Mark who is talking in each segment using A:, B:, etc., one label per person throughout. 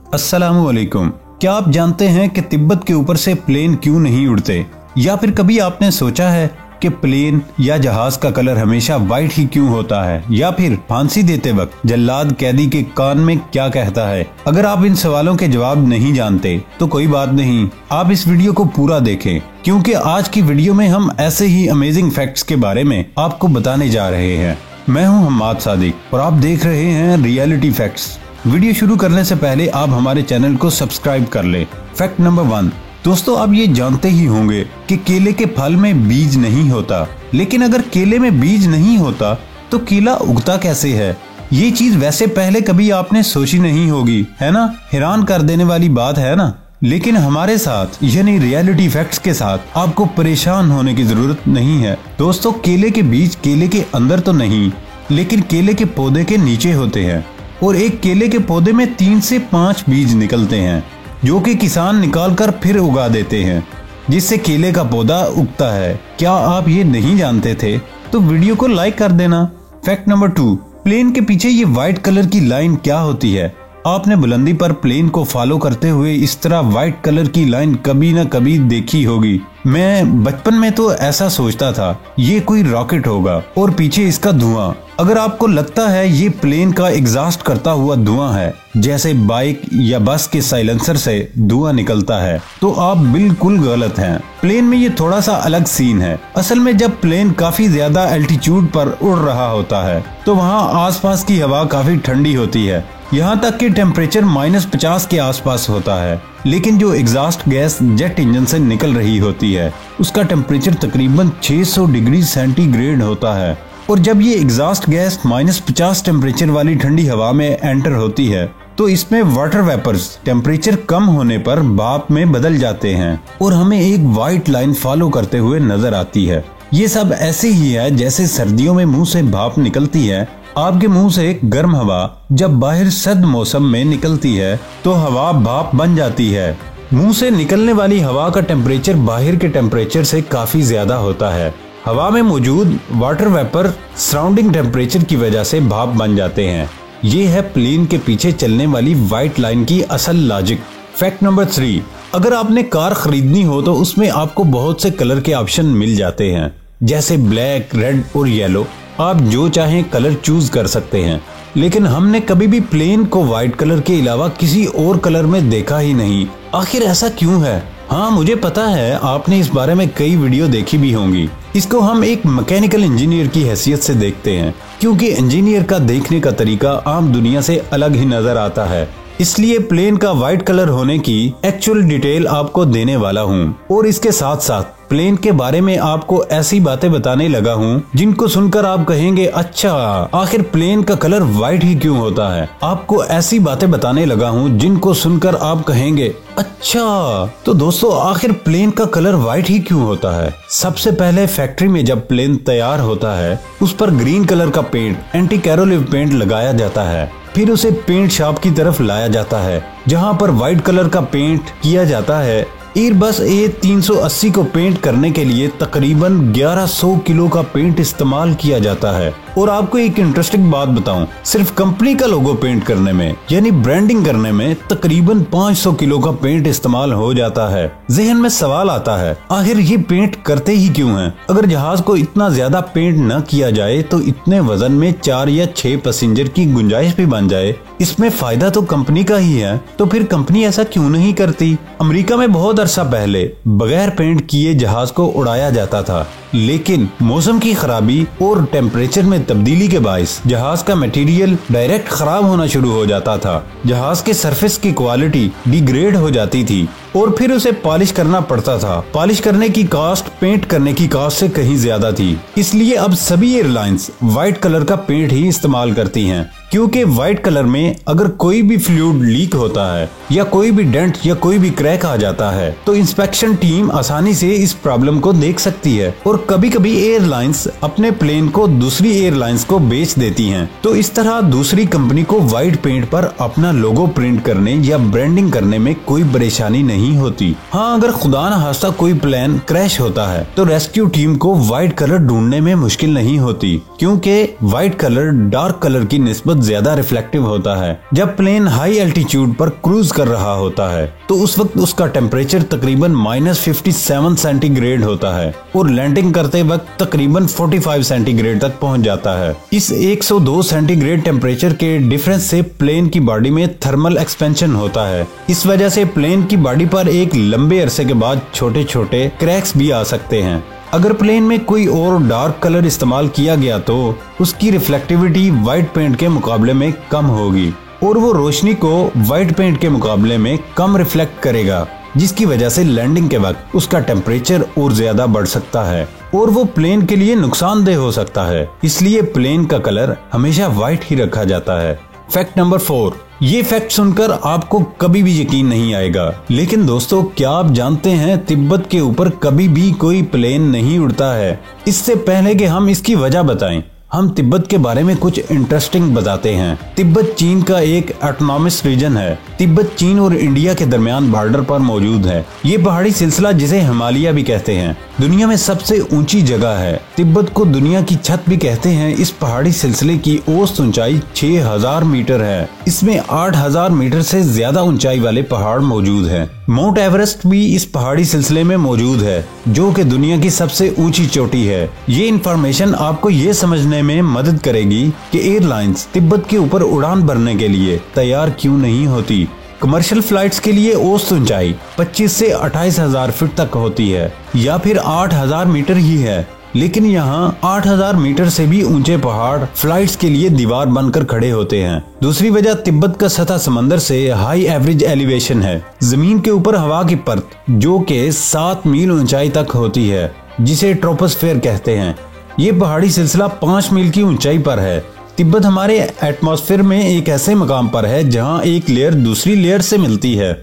A: अस्सलामुअलैकुम। क्या आप जानते हैं कि तिब्बत के ऊपर से प्लेन क्यों नहीं उड़ते? या फिर कभी आपने सोचा है कि प्लेन या जहाज का कलर हमेशा वाइट ही क्यों होता है? या फिर फांसी देते वक्त जल्लाद कैदी के कान में क्या कहता है? अगर आप इन सवालों के जवाब नहीं जानते तो कोई बात नहीं, आप इस वीडियो को पूरा देखें, क्योंकि आज की वीडियो में हम ऐसे ही अमेजिंग फैक्ट्स के बारे में आपको बताने जा रहे हैं। मैं हूं हम्माद सादिक और आप देख रहे हैं रियलिटी फैक्ट्स। वीडियो शुरू करने से पहले आप हमारे चैनल को सब्सक्राइब कर ले। Fact number 1। दोस्तों, आप ये जानते ही होंगे कि केले के फल में बीज नहीं होता, लेकिन अगर केले में बीज नहीं होता तो केला उगता कैसे है? ये चीज वैसे पहले कभी आपने सोची नहीं होगी, है ना? हैरान कर देने वाली बात है ना? लेकिन हमारे साथ यानी रियलिटी फैक्ट्स के साथ आपको परेशान होने की जरूरत नहीं है। दोस्तों, केले के बीज केले के अंदर तो नहीं, लेकिन केले के पौधे के नीचे होते हैं और एक केले के पौधे में 3 से 5 बीज निकलते हैं, जो कि किसान निकालकर फिर उगा देते हैं, जिससे केले का पौधा उगता है। क्या आप ये नहीं जानते थे? तो वीडियो को लाइक कर देना। Fact number 2। प्लेन के पीछे ये व्हाइट कलर की लाइन क्या होती है? आपने बुलंदी पर प्लेन को फॉलो करते हुए इस तरह व्हाइट कलर की लाइन कभी न कभी देखी होगी। मैं बचपन में तो ऐसा सोचता था ये कोई रॉकेट होगा और पीछे इसका धुआं। अगर आपको लगता है ये प्लेन का एग्जॉस्ट करता हुआ धुआं है, जैसे बाइक या बस के साइलेंसर से धुआं निकलता है, तो आप बिल्कुल गलत हैं। प्लेन में ये थोड़ा सा अलग सीन है। असल में जब प्लेन काफी ज्यादा एल्टीट्यूड पर उड़ रहा होता है तो वहाँ आसपास की हवा काफी ठंडी होती है, यहाँ तक कि टेम्परेचर -50 के आसपास होता है। लेकिन जो एग्जॉस्ट गैस जेट इंजन से निकल रही होती है उसका टेम्परेचर तकरीबन 600 डिग्री सेंटीग्रेड होता है। और जब ये एग्जॉस्ट गैस -50 टेम्परेचर वाली ठंडी हवा में एंटर होती है तो इसमें वाटर वेपर्स टेम्परेचर कम होने पर भाप में बदल जाते हैं और हमें एक व्हाइट लाइन फॉलो करते हुए नजर आती है। ये सब ऐसे ही है जैसे सर्दियों में मुंह से भाप निकलती है। आपके मुंह से एक गर्म हवा जब बाहर सर्द मौसम में निकलती है तो हवा भाप बन जाती है। मुंह से निकलने वाली हवा का टेम्परेचर बाहर के टेम्परेचर से काफी ज्यादा होता है। हवा में मौजूद वाटर वेपर सराउंडिंग टेम्परेचर की वजह से भाप बन जाते हैं। ये है प्लेन के पीछे चलने वाली व्हाइट लाइन की असल लॉजिक। Fact number 3। अगर आपने कार खरीदनी हो तो उसमें आपको बहुत से कलर के ऑप्शन मिल जाते हैं, जैसे ब्लैक, रेड और येलो। आप जो चाहें कलर चूज कर सकते हैं, लेकिन हमने कभी भी प्लेन को व्हाइट कलर के अलावा किसी और कलर में देखा ही नहीं। आखिर ऐसा क्यों है? हाँ, मुझे पता है, आपने इस बारे में कई वीडियो देखी भी होंगी। इसको हम एक मैकेनिकल इंजीनियर की हैसियत से देखते हैं, क्योंकि इंजीनियर का देखने का तरीका आम दुनिया से अलग ही नजर आता है। इसलिए प्लेन का व्हाइट कलर होने की एक्चुअल डिटेल आपको देने वाला हूँ और इसके साथ साथ प्लेन के बारे में आपको ऐसी बातें बताने लगा हूँ जिनको सुनकर आप कहेंगे, अच्छा आखिर प्लेन का कलर व्हाइट ही क्यों होता है? आपको ऐसी बातें बताने लगा हूँ जिनको सुनकर आप कहेंगे, अच्छा तो दोस्तों आखिर प्लेन का कलर व्हाइट ही क्यों होता है? सबसे पहले फैक्ट्री में जब प्लेन तैयार होता है उस पर ग्रीन कलर का पेंट, एंटी कैरोलिव पेंट लगाया जाता है। फिर उसे पेंट शॉप की तरफ लाया जाता है जहां पर व्हाइट कलर का पेंट किया जाता है। एयरबस A380 को पेंट करने के लिए तकरीबन 1100 किलो का पेंट इस्तेमाल किया जाता है। और आपको एक इंटरेस्टिंग बात बताऊं, सिर्फ कंपनी का लोगो पेंट करने में यानी ब्रांडिंग करने में तकरीबन 500 किलो का पेंट इस्तेमाल हो जाता है। जहन में सवाल आता है, आखिर ये पेंट करते ही क्यों हैं? अगर जहाज को इतना ज्यादा पेंट न किया जाए तो इतने वजन में 4 या 6 पैसेंजर की गुंजाइश भी बन जाए, इसमें फायदा तो कंपनी का ही है। तो फिर कंपनी ऐसा क्यों नहीं करती? अमेरिका में बहुत अरसा पहले बगैर पेंट किए जहाज को उड़ाया जाता था, लेकिन मौसम की खराबी और टेम्परेचर में तब्दीली के बाइस जहाज का मटेरियल डायरेक्ट खराब होना शुरू हो जाता था। जहाज के सरफेस की क्वालिटी डिग्रेड हो जाती थी और फिर उसे पॉलिश करना पड़ता था। पॉलिश करने की कॉस्ट पेंट करने की कॉस्ट से कहीं ज्यादा थी। इसलिए अब सभी एयरलाइंस व्हाइट कलर का पेंट ही इस्तेमाल करती हैं, क्योंकि व्हाइट कलर में अगर कोई भी फ्लूइड लीक होता है या कोई भी डेंट या कोई भी क्रैक आ जाता है तो इंस्पेक्शन टीम आसानी से इस प्रॉब्लम को देख सकती है। और कभी कभी एयरलाइंस अपने प्लेन को दूसरी एयरलाइंस को बेच देती हैं, तो इस तरह दूसरी कंपनी को व्हाइट पेंट पर अपना लोगो प्रिंट करने या ब्रांडिंग करने में कोई परेशानी नहीं नहीं होती। हाँ, अगर खुदा न खास्ता कोई प्लेन क्रैश होता है तो रेस्क्यू टीम को व्हाइट कलर ढूंढने में मुश्किल नहीं होती, क्योंकि व्हाइट कलर डार्क कलर की निस्बत ज्यादा रिफ्लेक्टिव होता है। जब प्लेन हाई एल्टीट्यूड पर क्रूज कर रहा होता है तो उस वक्त उसका टेम्परेचर तकरीबन -57 सेंटीग्रेड होता है और लैंडिंग करते वक्त तकरीबन 45 सेंटीग्रेड तक पहुंच जाता है। इस 102 सेंटीग्रेड टेम्परेचर के डिफरेंस से प्लेन की बॉडी में थर्मल एक्सपेंशन होता है। इस वजह से प्लेन की बॉडी पर एक लंबे अरसे के बाद छोटे छोटे क्रैक्स भी आ सकते हैं। अगर प्लेन में कोई और डार्क कलर इस्तेमाल किया गया तो उसकी रिफ्लेक्टिविटी व्हाइट पेंट के मुकाबले में कम होगी और वो रोशनी को व्हाइट पेंट के मुकाबले में कम रिफ्लेक्ट करेगा, जिसकी वजह से लैंडिंग के वक्त उसका टेम्परेचर और ज्यादा बढ़ सकता है और वो प्लेन के लिए नुकसानदेह हो सकता है। इसलिए प्लेन का कलर हमेशा व्हाइट ही रखा जाता है। फैक्ट नंबर 4, ये फैक्ट सुनकर आपको कभी भी यकीन नहीं आएगा, लेकिन दोस्तों क्या आप जानते हैं तिब्बत के ऊपर कभी भी कोई प्लेन नहीं उड़ता है। इससे पहले कि हम इसकी वजह बताएं, हम तिब्बत के बारे में कुछ इंटरेस्टिंग बताते हैं। तिब्बत चीन का एक ऑटोनॉमस रीजन है। तिब्बत चीन और इंडिया के दरमियान बॉर्डर पर मौजूद है। ये पहाड़ी सिलसिला जिसे हिमालय भी कहते हैं दुनिया में सबसे ऊंची जगह है। तिब्बत को दुनिया की छत भी कहते हैं। इस पहाड़ी सिलसिले की औसत ऊंचाई 6000 मीटर है। इसमें 8000 मीटर से ज्यादा ऊंचाई वाले पहाड़ मौजूद हैं। माउंट एवरेस्ट भी इस पहाड़ी सिलसिले में मौजूद है, जो कि दुनिया की सबसे ऊंची चोटी है। ये इंफॉर्मेशन आपको ये समझने में मदद करेगी कि एयरलाइंस तिब्बत के ऊपर उड़ान भरने के लिए तैयार क्यों नहीं होती। कमर्शियल फ्लाइट्स के लिए औसत ऊंचाई 25 से 28,000 फीट तक होती है या फिर 8000 मीटर ही है, लेकिन यहाँ 8000 मीटर से भी ऊंचे पहाड़ फ्लाइट्स के लिए दीवार बनकर खड़े होते हैं। दूसरी वजह तिब्बत का सतह समंदर से हाई एवरेज एलिवेशन है। जमीन के ऊपर हवा की परत जो कि 7 मील ऊंचाई तक होती है, जिसे ट्रोपोस्फेयर कहते हैं। ये पहाड़ी सिलसिला 5 मील की ऊंचाई पर है। तिब्बत हमारे एटमॉस्फेयर में एक ऐसे मकाम पर है जहां एक लेयर दूसरी लेयर से मिलती है।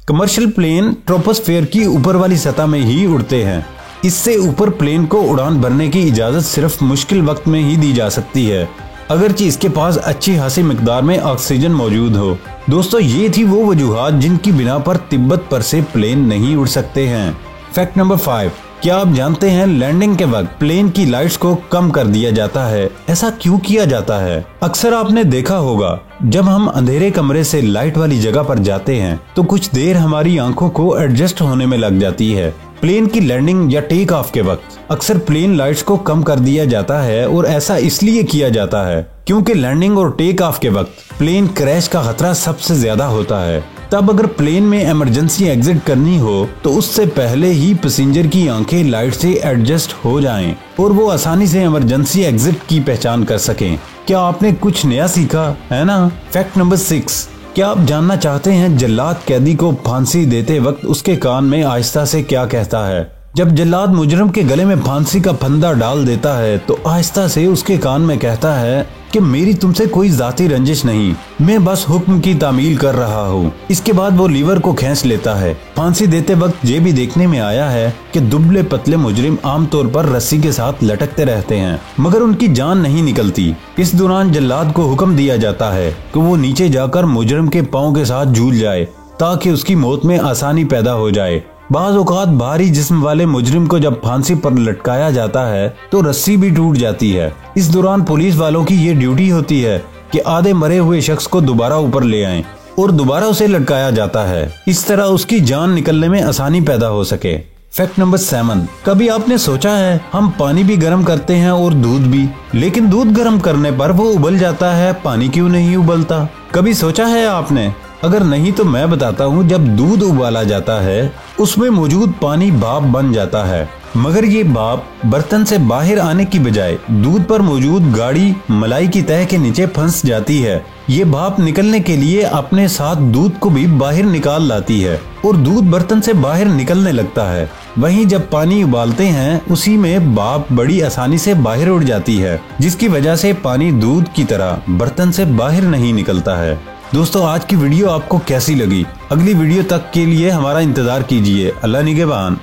A: कमर्शियल प्लेन ट्रोपोस्फेयर की ऊपर वाली सतह में ही उड़ते हैं। इससे ऊपर प्लेन को उड़ान भरने की इजाजत सिर्फ मुश्किल वक्त में ही दी जा सकती है, अगरचे इसके पास अच्छी खासी मिकदार में ऑक्सीजन मौजूद हो। दोस्तों ये थी वो वजूहात जिनकी बिना पर तिब्बत पर से प्लेन नहीं उड़ सकते हैं। फैक्ट नंबर 5, क्या आप जानते हैं लैंडिंग के वक्त प्लेन की लाइट्स को कम कर दिया जाता है? ऐसा क्यों किया जाता है? अक्सर आपने देखा होगा जब हम अंधेरे कमरे से लाइट वाली जगह पर जाते हैं तो कुछ देर हमारी आंखों को एडजस्ट होने में लग जाती है। प्लेन की लैंडिंग या टेक ऑफ के वक्त अक्सर प्लेन लाइट्स को कम कर दिया जाता है और ऐसा इसलिए किया जाता है क्योंकि लैंडिंग और टेक ऑफ के वक्त प्लेन क्रैश का खतरा सबसे ज्यादा होता है। तब अगर प्लेन में इमरजेंसी एग्जिट करनी हो तो उससे पहले ही पैसेंजर की आंखें लाइट से एडजस्ट हो जाएं और वो आसानी से इमरजेंसी एग्जिट की पहचान कर सकें। क्या आपने कुछ नया सीखा है ना? फैक्ट नंबर 6, क्या आप जानना चाहते हैं जल्लाद कैदी को फांसी देते वक्त उसके कान में आहिस्ता से क्या कहता है? जब जल्लाद मुजरिम के गले में फांसी का फंदा डाल देता है तो आहिस्ता से उसके कान में कहता है कि मेरी तुमसे कोई जाती रंजिश नहीं, मैं बस हुक्म की तामील कर रहा हूँ। इसके बाद वो लीवर को खींच लेता है। फांसी देते वक्त ये भी देखने में आया है कि दुबले पतले मुजरिम आमतौर पर रस्सी के साथ लटकते रहते हैं मगर उनकी जान नहीं निकलती। इस दौरान जल्लाद को हुक्म दिया जाता है कि वो नीचे जाकर मुजरिम के पाँव के साथ झूल जाए ताकि उसकी मौत में आसानी पैदा हो जाए। बाज़ औक़ात भारी जिस्म वाले मुजरिम को जब फांसी पर लटकाया जाता है तो रस्सी भी टूट जाती है। इस दौरान पुलिस वालों की ये ड्यूटी होती है कि आधे मरे हुए शख्स को दोबारा ऊपर ले आएं और दोबारा उसे लटकाया जाता है, इस तरह उसकी जान निकलने में आसानी पैदा हो सके। फैक्ट नंबर 7, कभी आपने सोचा है हम पानी भी गर्म करते हैं और दूध भी, लेकिन दूध गर्म करने पर वो उबल जाता है, पानी क्यों नहीं उबलता? कभी सोचा है आपने? अगर नहीं तो मैं बताता हूँ। जब दूध उबाला जाता है उसमें मौजूद पानी भाप बन जाता है, मगर ये भाप बर्तन से बाहर आने की बजाय दूध पर मौजूद गाढ़ी मलाई की तह के नीचे फंस जाती है। ये भाप निकलने के लिए अपने साथ दूध को भी बाहर निकाल लाती है और दूध बर्तन से बाहर निकलने लगता है। वहीं जब पानी उबालते हैं उसी में भाप बड़ी आसानी से बाहर उड़ जाती है, जिसकी वजह से पानी दूध की तरह बर्तन से बाहर नहीं निकलता है। दोस्तों आज की वीडियो आपको कैसी लगी? अगली वीडियो तक के लिए हमारा इंतजार कीजिए। अल्लाह निगहबान।